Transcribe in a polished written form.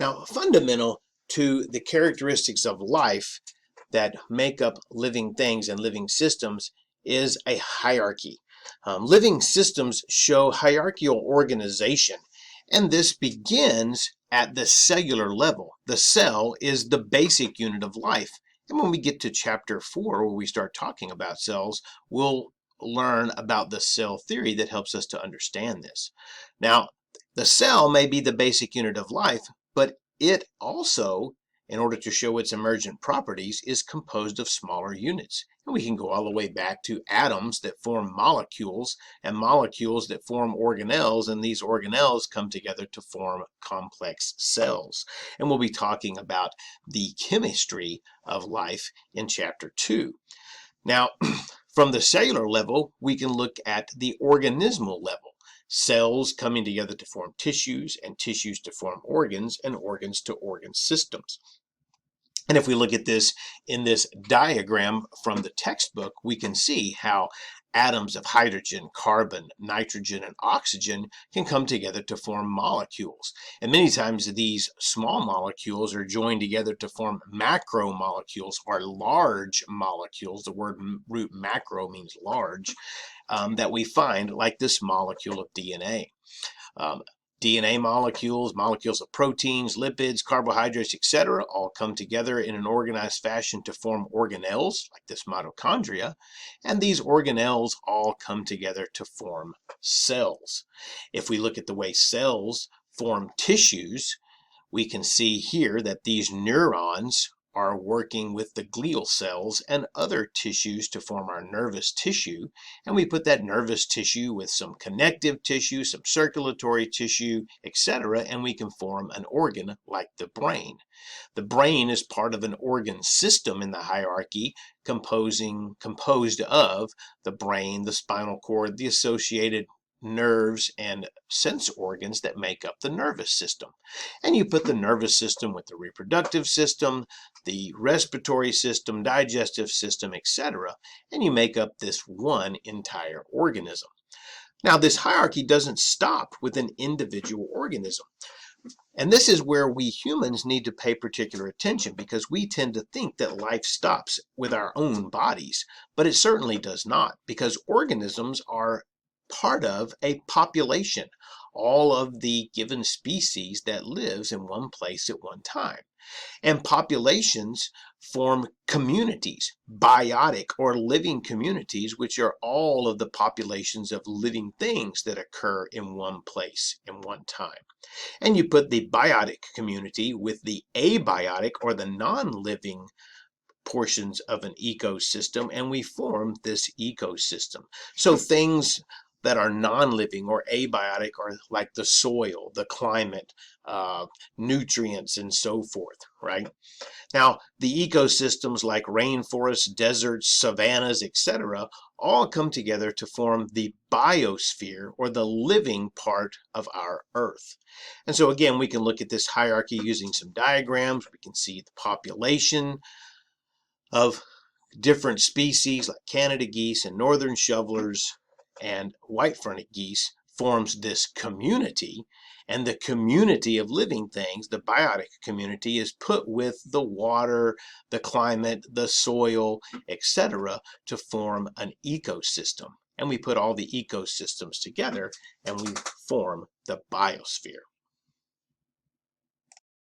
Now, fundamental to the characteristics of life that make up living things and living systems is a hierarchy. Living systems show hierarchical organization, and this begins at the cellular level. The cell is the basic unit of life. And when we get to chapter 4, where we start talking about cells, we'll learn about the cell theory that helps us to understand this. Now, the cell may be the basic unit of life, but it also, in order to show its emergent properties, is composed of smaller units. And we can go all the way back to atoms that form molecules and molecules that form organelles, and these organelles come together to form complex cells. And we'll be talking about the chemistry of life in chapter 2. Now, from the cellular level, we can look at the organismal level. Cells coming together to form tissues, and tissues to form organs, and organs to organ systems. And if we look at this in this diagram from the textbook, we can see how atoms of hydrogen, carbon, nitrogen, and oxygen can come together to form molecules. And many times these small molecules are joined together to form macromolecules, or large molecules. The word root macro means large, that we find like this molecule of DNA. DNA molecules, molecules of proteins, lipids, carbohydrates, etc., all come together in an organized fashion to form organelles, like this mitochondria, and these organelles all come together to form cells. If we look at the way cells form tissues, we can see here that these neurons are working with the glial cells and other tissues to form our nervous tissue. And we put that nervous tissue with some connective tissue, some circulatory tissue, etc., and we can form an organ like the brain. The brain is part of an organ system in the hierarchy, composed of the brain, the spinal cord, the associated nerves and sense organs that make up the nervous system. And you put the nervous system with the reproductive system, the respiratory system, digestive system, etc., and you make up this one entire organism. Now, this hierarchy doesn't stop with an individual organism. And this is where we humans need to pay particular attention, because we tend to think that life stops with our own bodies, but it certainly does not, because organisms are part of a population, all of the given species that lives in one place at one time. And populations form communities, biotic or living communities, which are all of the populations of living things that occur in one place in one time. And you put the biotic community with the abiotic or the non-living portions of an ecosystem, and we form this ecosystem. So things that are non-living or abiotic are like the soil, the climate, nutrients, and so forth, right? Now, the ecosystems like rainforests, deserts, savannas, etc., all come together to form the biosphere, or the living part of our Earth. And so again, we can look at this hierarchy using some diagrams. We can see the population of different species like Canada geese and northern shovelers and white-fronted geese forms this community, and the community of living things, the biotic community, is put with the water, the climate, the soil, etc., to form an ecosystem. And we put all the ecosystems together and we form the biosphere.